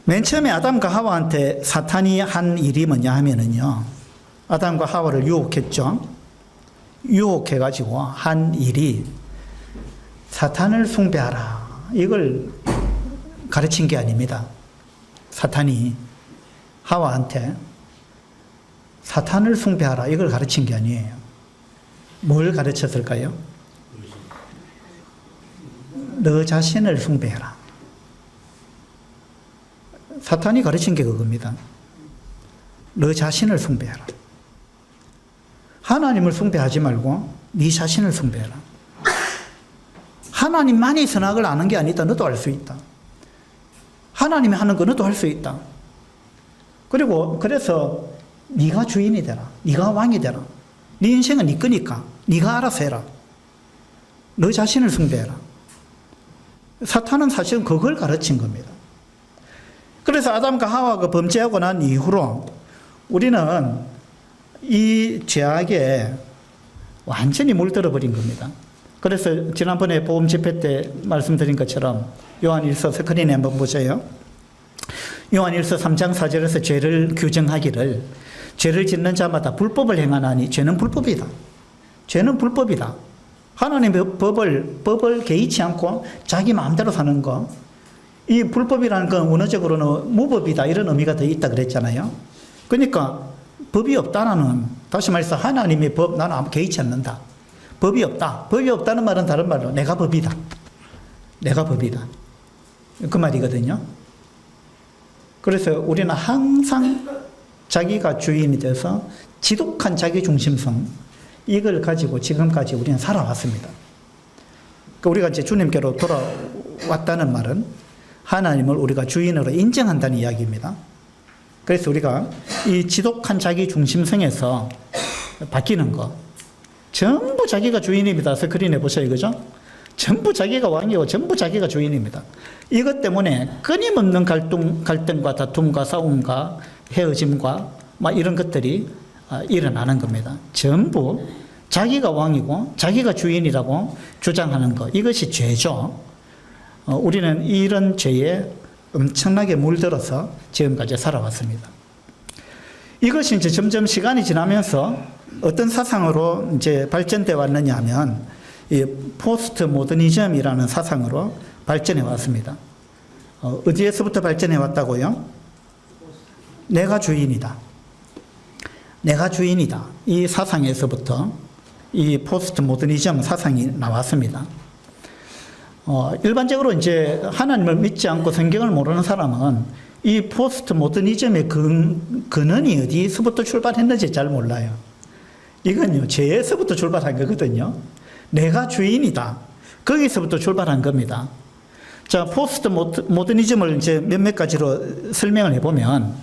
맨 처음에 아담과 하와한테 사탄이 한 일이 뭐냐 하면은요, 아담과 하와를 유혹했죠. 유혹해가지고 한 일이 사탄을 숭배하라, 이걸 가르친 게 아닙니다. 사탄이 하와한테 사탄을 숭배하라, 이걸 가르친 게 아니에요. 뭘 가르쳤을까요? 너 자신을 숭배해라. 사탄이 가르친 게 그겁니다. 너 자신을 숭배해라. 하나님을 숭배하지 말고 네 자신을 숭배해라. 하나님만이 선악을 아는 게 아니다. 너도 알 수 있다. 하나님이 하는 거 너도 할 수 있다. 그리고 그래서 네가 주인이 되라. 네가 왕이 되라. 네 인생은 네 거니까 네가 알아서 해라. 너 자신을 숭배해라. 사탄은 사실은 그걸 가르친 겁니다. 그래서 아담과 하와가 범죄하고 난 이후로 우리는 이 죄악에 완전히 물들어 버린 겁니다. 그래서 지난번에 복음 집회 때 말씀드린 것처럼 요한일서 스크린에 한번 보세요. 요한일서 3장 4절에서 죄를 규정하기를 죄를 짓는 자마다 불법을 행하나니 죄는 불법이다. 죄는 불법이다. 하나님의 법을 개의치 않고 자기 마음대로 사는 거, 이 불법이라는 건 원어적으로는 무법이다, 이런 의미가 더 있다 그랬잖아요. 그러니까 법이 없다는, 다시 말해서 하나님의 법, 나는 아무 개의치 않는다. 법이 없다. 법이 없다는 말은 다른 말로 내가 법이다. 내가 법이다. 그 말이거든요. 그래서 우리는 항상 자기가 주인이 돼서 지독한 자기 중심성, 이걸 가지고 지금까지 우리는 살아왔습니다. 그러니까 우리가 이제 주님께로 돌아왔다는 말은 하나님을 우리가 주인으로 인정한다는 이야기입니다. 그래서 우리가 이 지독한 자기 중심성에서 바뀌는 거, 전부 자기가 주인입니다. 스크린에 보세요. 그죠? 전부 자기가 왕이고 전부 자기가 주인입니다. 이것 때문에 끊임없는 갈등과 다툼과 싸움과 헤어짐과 막 이런 것들이 일어나는 겁니다. 전부 자기가 왕이고 자기가 주인이라고 주장하는 것, 이것이 죄죠. 우리는 이런 죄에 엄청나게 물들어서 지금까지 살아왔습니다. 이것이 이제 점점 시간이 지나면서 어떤 사상으로 이제 발전돼 왔느냐 하면 이 포스트 모더니즘이라는 사상으로 발전해 왔습니다. 어디에서부터 발전해 왔다고요? 내가 주인이다. 내가 주인이다. 이 사상에서부터 이 포스트 모더니즘 사상이 나왔습니다. 일반적으로 이제 하나님을 믿지 않고 성경을 모르는 사람은 이 포스트 모더니즘의 근원이 어디서부터 출발했는지 잘 몰라요. 이건요, 죄에서부터 출발한 거거든요. 내가 주인이다. 거기서부터 출발한 겁니다. 자, 포스트 모더니즘을 이제 몇몇 가지로 설명을 해보면,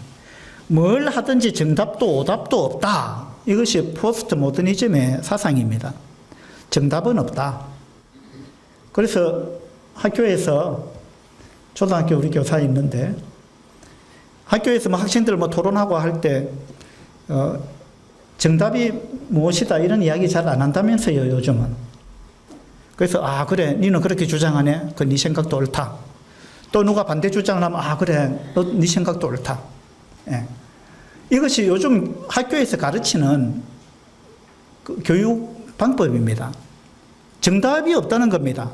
뭘 하든지 정답도 오답도 없다. 이것이 포스트 모더니즘의 사상입니다. 정답은 없다. 그래서 학교에서, 초등학교 우리 교사 있는데, 학교에서 뭐 학생들 뭐 토론하고 할 때, 정답이 무엇이다 이런 이야기 잘 안 한다면서요, 요즘은. 그래서, 아, 그래, 니는 그렇게 주장하네? 그 네 생각도 옳다. 또 누가 반대 주장을 하면, 아, 그래, 네 생각도 옳다. 예. 이것이 요즘 학교에서 가르치는 그 교육 방법입니다. 정답이 없다는 겁니다.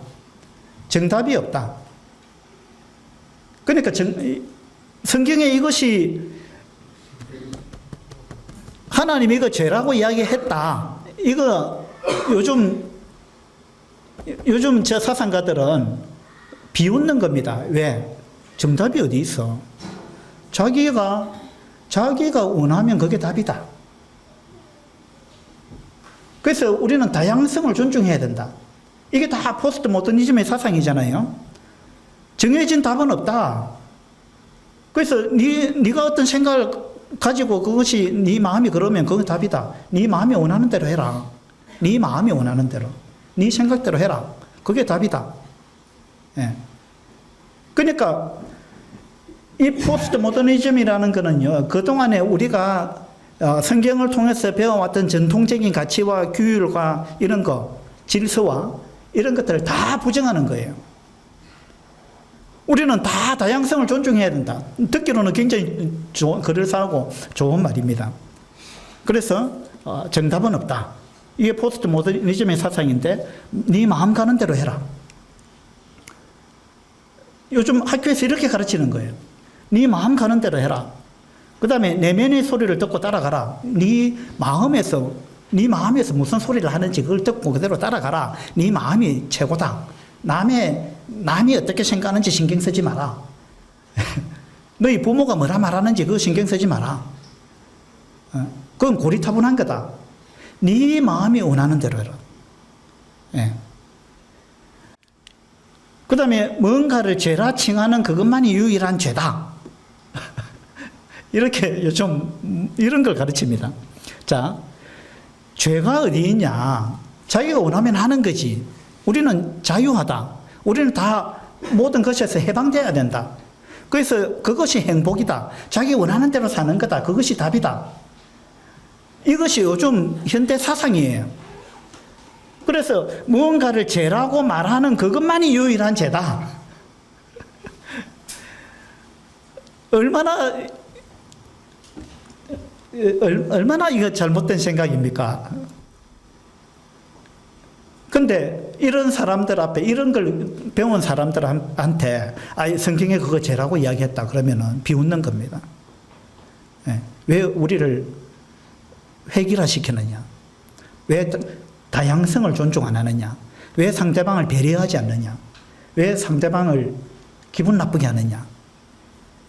정답이 없다. 그러니까 성경에 이것이 하나님이 이거 죄라고 이야기했다. 이거 요즘 저 사상가들은 비웃는 겁니다. 왜? 정답이 어디 있어? 자기가 원하면 그게 답이다. 그래서 우리는 다양성을 존중해야 된다. 이게 다 포스트 모더니즘의 사상이잖아요. 정해진 답은 없다. 그래서 네가 어떤 생각을 가지고 그것이 네 마음이 그러면 그건 답이다. 네 마음이 원하는 대로 해라. 네 마음이 원하는 대로. 네 생각대로 해라. 그게 답이다. 예. 그러니까 이 포스트 모더니즘이라는 거는요, 그동안에 우리가 성경을 통해서 배워왔던 전통적인 가치와 규율과 이런 거, 질서와 이런 것들을 다 부정하는 거예요. 우리는 다 다양성을 존중해야 된다. 듣기로는 굉장히 그럴싸하고 좋은 말입니다. 그래서 정답은 없다. 이게 포스트 모더니즘의 사상인데 네 마음 가는 대로 해라. 요즘 학교에서 이렇게 가르치는 거예요. 네 마음 가는 대로 해라. 그 다음에 내면의 소리를 듣고 따라가라. 네 마음에서 무슨 소리를 하는지 그걸 듣고 그대로 따라가라. 네 마음이 최고다. 남이 어떻게 생각하는지 신경 쓰지 마라. 너희 부모가 뭐라 말하는지 그거 신경 쓰지 마라. 그건 고리타분한 거다. 네 마음이 원하는 대로 해라. 예. 그 다음에 뭔가를 죄라 칭하는 그것만이 유일한 죄다. 이렇게 요즘 이런 걸 가르칩니다. 자, 죄가 어디 있냐? 자기가 원하면 하는 거지. 우리는 자유하다. 우리는 다 모든 것에서 해방돼야 된다. 그래서 그것이 행복이다. 자기 원하는 대로 사는 거다. 그것이 답이다. 이것이 요즘 현대 사상이에요. 그래서 무언가를 죄라고 말하는 그것만이 유일한 죄다. 얼마나 이거 잘못된 생각입니까? 근데 이런 사람들 앞에 이런 걸 배운 사람들한테 성경에 그거 죄라고 이야기했다 그러면은 비웃는 겁니다. 왜 우리를 획일화시키느냐? 왜 다양성을 존중 안 하느냐? 왜 상대방을 배려하지 않느냐? 왜 상대방을 기분 나쁘게 하느냐?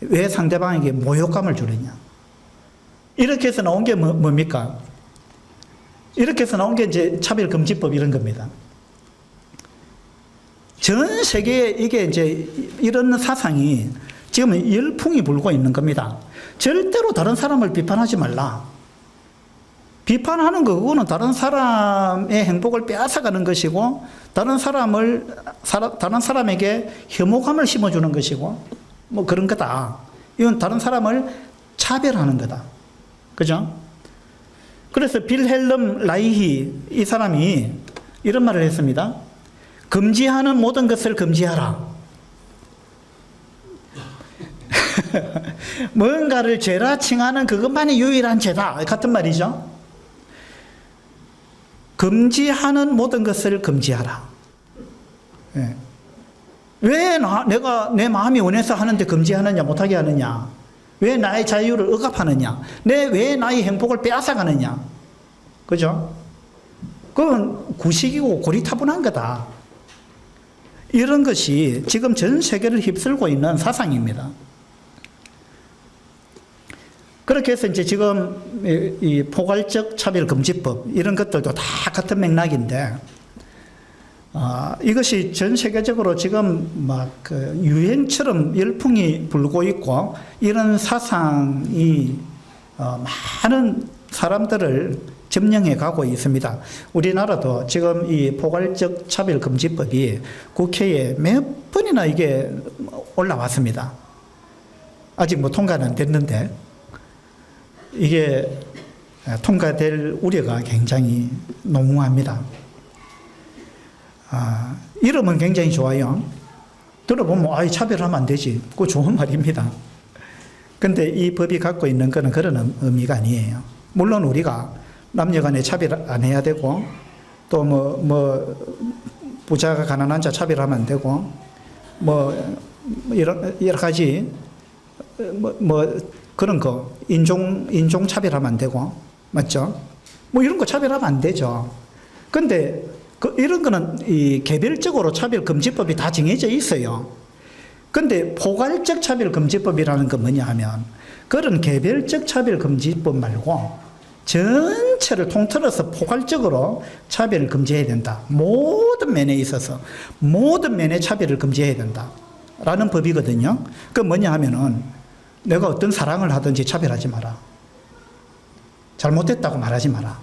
왜 상대방에게 모욕감을 주느냐? 이렇게 해서 나온 게 뭡니까? 이렇게 해서 나온 게 이제 차별금지법 이런 겁니다. 전 세계에 이게 이제 이런 사상이 지금 열풍이 불고 있는 겁니다. 절대로 다른 사람을 비판하지 말라. 비판하는 거, 그거는 다른 사람의 행복을 빼앗아가는 것이고, 다른 사람에게 혐오감을 심어주는 것이고, 뭐 그런 거다. 이건 다른 사람을 차별하는 거다. 그죠? 그래서 빌헬름 라이히 이 사람이 이런 말을 했습니다. 금지하는 모든 것을 금지하라. 뭔가를 죄라 칭하는 그것만이 유일한 죄다. 같은 말이죠. 금지하는 모든 것을 금지하라. 예. 왜 내가 내 마음이 원해서 하는데 금지하느냐, 못하게 하느냐? 왜 나의 자유를 억압하느냐? 왜 나의 행복을 빼앗아가느냐? 그죠? 그건 구식이고 고리타분한 거다. 이런 것이 지금 전 세계를 휩쓸고 있는 사상입니다. 그렇게 해서 이제 지금 이 포괄적 차별금지법 이런 것들도 다 같은 맥락인데, 이것이 전 세계적으로 지금 막 그 유행처럼 열풍이 불고 있고, 이런 사상이 많은 사람들을 점령해 가고 있습니다. 우리나라도 지금 이 포괄적 차별금지법이 국회에 몇 번이나 이게 올라왔습니다. 아직 뭐 통과는 안 됐는데, 이게 통과될 우려가 굉장히 농후합니다. 이름은 굉장히 좋아요. 들어보면 차별하면 안 되지. 그거 좋은 말입니다. 근데 이 법이 갖고 있는 것은 그런 의미가 아니에요. 물론 우리가 남녀간에 차별 안 해야 되고, 또 부자가 가난한 자 차별하면 안 되고, 여러 가지 그런 거 인종 차별하면 안 되고, 맞죠? 이런 거 차별하면 안 되죠. 근데 이런 거는 이 개별적으로 차별금지법이 다 정해져 있어요. 근데 포괄적 차별금지법이라는 건 뭐냐 하면, 그런 개별적 차별금지법 말고 전체를 통틀어서 포괄적으로 차별을 금지해야 된다. 모든 면에 있어서 모든 면에 차별을 금지해야 된다 라는 법이거든요. 그 뭐냐 하면은, 내가 어떤 사랑을 하든지 차별하지 마라. 잘못됐다고 말하지 마라.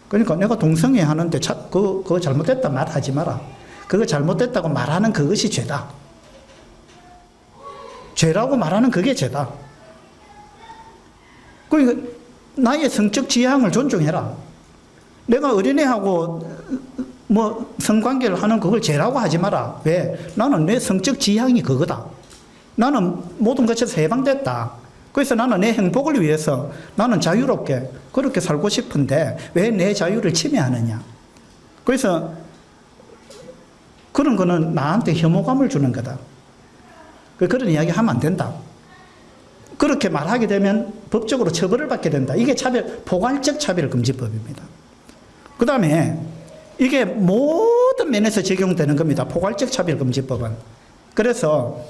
그러니까 내가 동성애 하는데 그거 잘못됐다 말하지 마라. 그거 잘못됐다고 말하는 그것이 죄다. 죄라고 말하는 그게 죄다. 그러니까 나의 성적 지향을 존중해라. 내가 어린애하고 성관계를 하는 그걸 죄라고 하지 마라. 왜? 나는 내 성적 지향이 그거다. 나는 모든 것에서 해방됐다. 그래서 나는 내 행복을 위해서 나는 자유롭게 그렇게 살고 싶은데 왜 내 자유를 침해하느냐. 그래서 그런 거는 나한테 혐오감을 주는 거다. 그런 이야기 하면 안 된다. 그렇게 말하게 되면 법적으로 처벌을 받게 된다. 이게 포괄적 차별금지법입니다. 그 다음에 이게 모든 면에서 적용되는 겁니다. 포괄적 차별금지법은. 그래서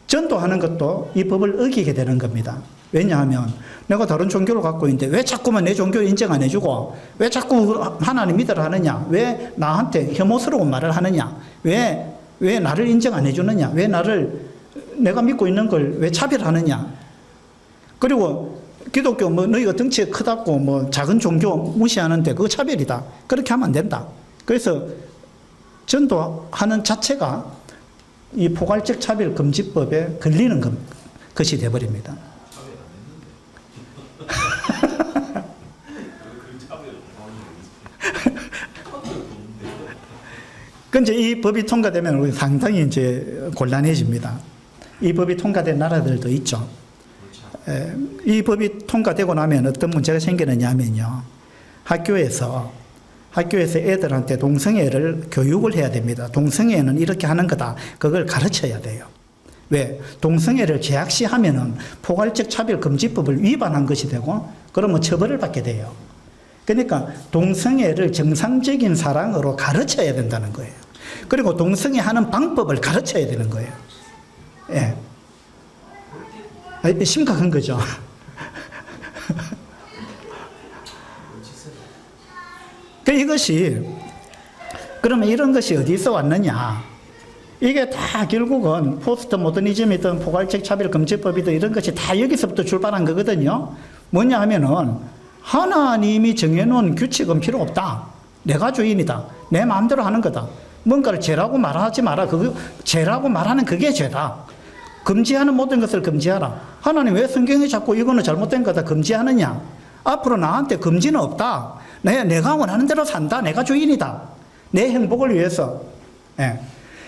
전도하는 것도 이 법을 어기게 되는 겁니다. 왜냐하면 내가 다른 종교를 갖고 있는데 왜 자꾸만 내 종교 인정 안 해주고 왜 자꾸 하나님 믿으라 하느냐, 왜 나한테 혐오스러운 말을 하느냐, 왜 나를 인정 안 해주느냐, 왜 내가 믿고 있는 걸 왜 차별하느냐. 그리고 기독교 너희가 덩치가 크다고 작은 종교 무시하는데 그거 차별이다. 그렇게 하면 안 된다. 그래서 전도하는 자체가 이 포괄적 차별금지법에 걸리는 것이 되어버립니다. 근데 이 법이 통과되면 우리 상당히 이제 곤란해집니다. 이 법이 통과된 나라들도 있죠. 이 법이 통과되고 나면 어떤 문제가 생기느냐 하면요. 학교에서 애들한테 동성애를 교육을 해야 됩니다. 동성애는 이렇게 하는 거다. 그걸 가르쳐야 돼요. 왜? 동성애를 제약시하면은 포괄적 차별금지법을 위반한 것이 되고 그러면 처벌을 받게 돼요. 그러니까 동성애를 정상적인 사랑으로 가르쳐야 된다는 거예요. 그리고 동성애 하는 방법을 가르쳐야 되는 거예요. 예. 심각한 거죠. 그러면 이런 것이 어디서 왔느냐? 이게 다 결국은 포스트 모더니즘이든 포괄적 차별금지법이든 이런 것이 다 여기서부터 출발한 거거든요. 뭐냐 하면은 하나님이 정해놓은 규칙은 필요 없다. 내가 주인이다. 내 마음대로 하는 거다. 뭔가를 죄라고 말하지 마라. 죄라고 말하는 그게 죄다. 금지하는 모든 것을 금지하라. 하나님 왜 성경에 자꾸 이거는 잘못된 거다 금지하느냐? 앞으로 나한테 금지는 없다. 내가 원하는 대로 산다. 내가 주인이다. 내 행복을 위해서. 예.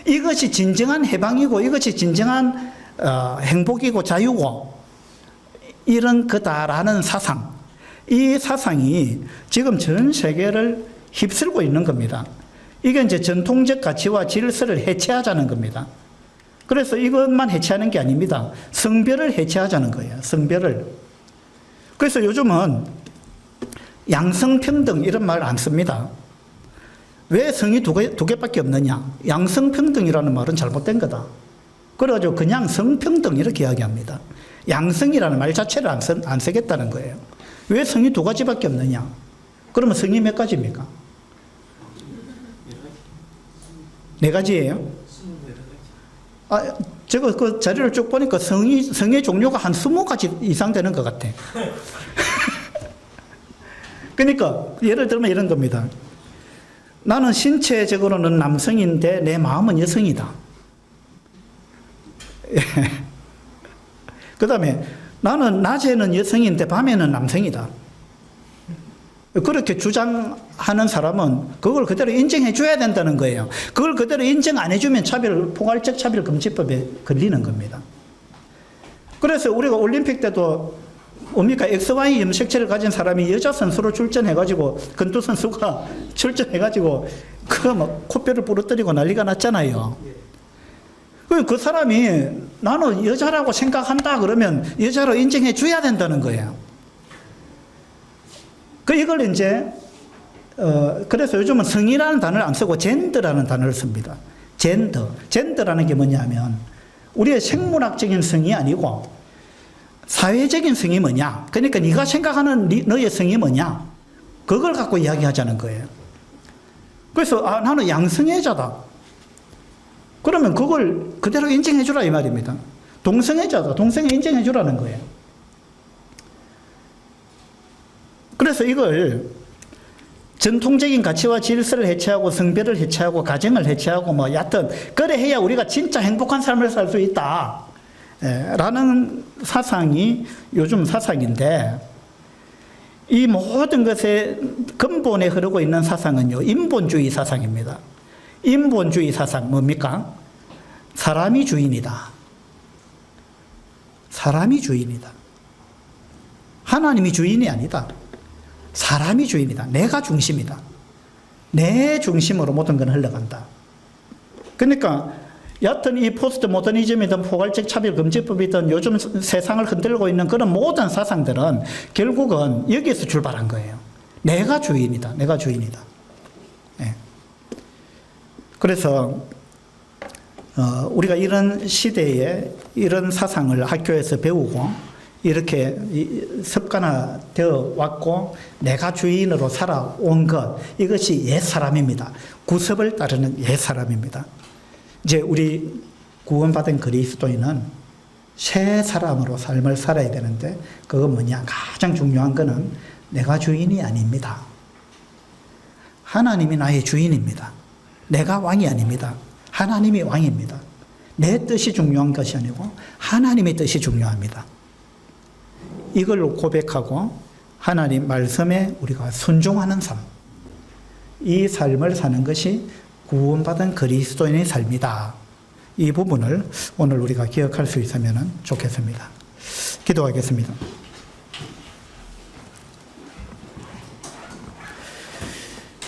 이것이 진정한 해방이고 이것이 진정한 행복이고 자유고 이런 거다라는 사상. 이 사상이 지금 전 세계를 휩쓸고 있는 겁니다. 이게 이제 전통적 가치와 질서를 해체하자는 겁니다. 그래서 이것만 해체하는 게 아닙니다. 성별을 해체하자는 거예요. 성별을. 그래서 요즘은 양성평등 이런 말 안 씁니다. 왜 성이 두 개밖에 없느냐? 양성평등이라는 말은 잘못된 거다. 그래가지고 그냥 성평등 이렇게 이야기합니다. 양성이라는 말 자체를 안 쓰겠다는 거예요. 왜 성이 두 가지밖에 없느냐? 그러면 성이 몇 가지입니까? 네 가지예요? 제가 그 자료를 쭉 보니까 성의 종류가 한 20가지 이상 되는 것 같아. 그러니까 예를 들면 이런 겁니다. 나는 신체적으로는 남성인데 내 마음은 여성이다. 그 다음에 나는 낮에는 여성인데 밤에는 남성이다. 그렇게 주장하는 사람은 그걸 그대로 인정해 줘야 된다는 거예요. 그걸 그대로 인정 안 해주면 포괄적 차별금지법에 걸리는 겁니다. 그래서 우리가 올림픽 때도 뭡니까? XY 염색체를 가진 사람이 여자 선수로 출전해가지고 권투 선수가 출전해가지고 막 코뼈를 부러뜨리고 난리가 났잖아요. 그 사람이 나는 여자라고 생각한다 그러면 여자로 인정해 줘야 된다는 거예요. 이걸 이제 그래서 요즘은 성이라는 단어를 안 쓰고 젠더라는 단어를 씁니다. 젠더라는 게 뭐냐면 우리의 생물학적인 성이 아니고 사회적인 성이 뭐냐? 그러니까 네가 생각하는 너의 성이 뭐냐? 그걸 갖고 이야기하자는 거예요. 그래서 나는 양성애자다. 그러면 그걸 그대로 인정해 주라 이 말입니다. 동성애자다. 동성애 인정해 주라는 거예요. 그래서 이걸 전통적인 가치와 질서를 해체하고 성별을 해체하고 가정을 해체하고 여하튼 그래 해야 우리가 진짜 행복한 삶을 살 수 있다. 라는 사상이 요즘 사상인데 이 모든 것의 근본에 흐르고 있는 사상은요. 인본주의 사상입니다. 인본주의 사상 뭡니까? 사람이 주인이다. 사람이 주인이다. 하나님이 주인이 아니다. 사람이 주인이다. 내가 중심이다. 내 중심으로 모든 건 흘러간다. 그러니까 여하튼 이 포스트 모더니즘이든 포괄적 차별금지법이든 요즘 세상을 흔들고 있는 그런 모든 사상들은 결국은 여기에서 출발한 거예요. 내가 주인이다. 내가 주인이다. 예. 그래서 우리가 이런 시대에 이런 사상을 학교에서 배우고 이렇게 습관화되어 왔고 내가 주인으로 살아온 것, 이것이 옛사람입니다. 구습을 따르는 옛사람입니다. 이제 우리 구원받은 그리스도인은 새 사람으로 삶을 살아야 되는데 그건 뭐냐? 가장 중요한 거는 내가 주인이 아닙니다. 하나님이 나의 주인입니다. 내가 왕이 아닙니다. 하나님이 왕입니다. 내 뜻이 중요한 것이 아니고 하나님의 뜻이 중요합니다. 이걸 고백하고 하나님 말씀에 우리가 순종하는 삶, 이 삶을 사는 것이 구원받은 그리스도인의 삶이다. 이 부분을 오늘 우리가 기억할 수 있으면 좋겠습니다. 기도하겠습니다.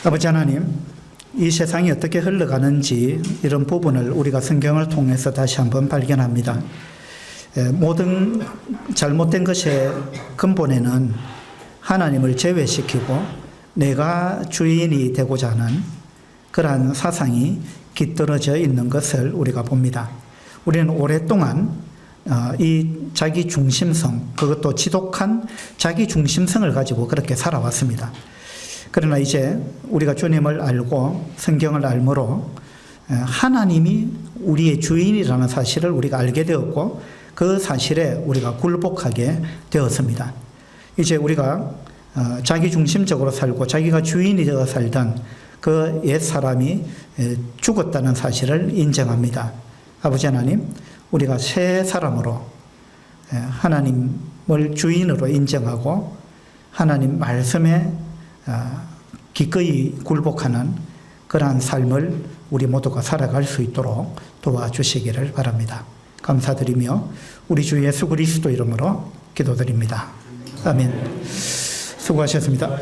아버지 하나님, 이 세상이 어떻게 흘러가는지 이런 부분을 우리가 성경을 통해서 다시 한번 발견합니다. 모든 잘못된 것의 근본에는 하나님을 제외시키고 내가 주인이 되고자 하는 그러한 사상이 깃들어져 있는 것을 우리가 봅니다. 우리는 오랫동안 이 자기 중심성, 그것도 지독한 자기 중심성을 가지고 그렇게 살아왔습니다. 그러나 이제 우리가 주님을 알고 성경을 알므로 하나님이 우리의 주인이라는 사실을 우리가 알게 되었고 그 사실에 우리가 굴복하게 되었습니다. 이제 우리가 자기 중심적으로 살고 자기가 주인이 되어 살던 그 옛사람이 죽었다는 사실을 인정합니다. 아버지 하나님, 우리가 새 사람으로 하나님을 주인으로 인정하고 하나님 말씀에 기꺼이 굴복하는 그러한 삶을 우리 모두가 살아갈 수 있도록 도와주시기를 바랍니다. 감사드리며 우리 주 예수 그리스도 이름으로 기도드립니다. 아멘. 수고하셨습니다.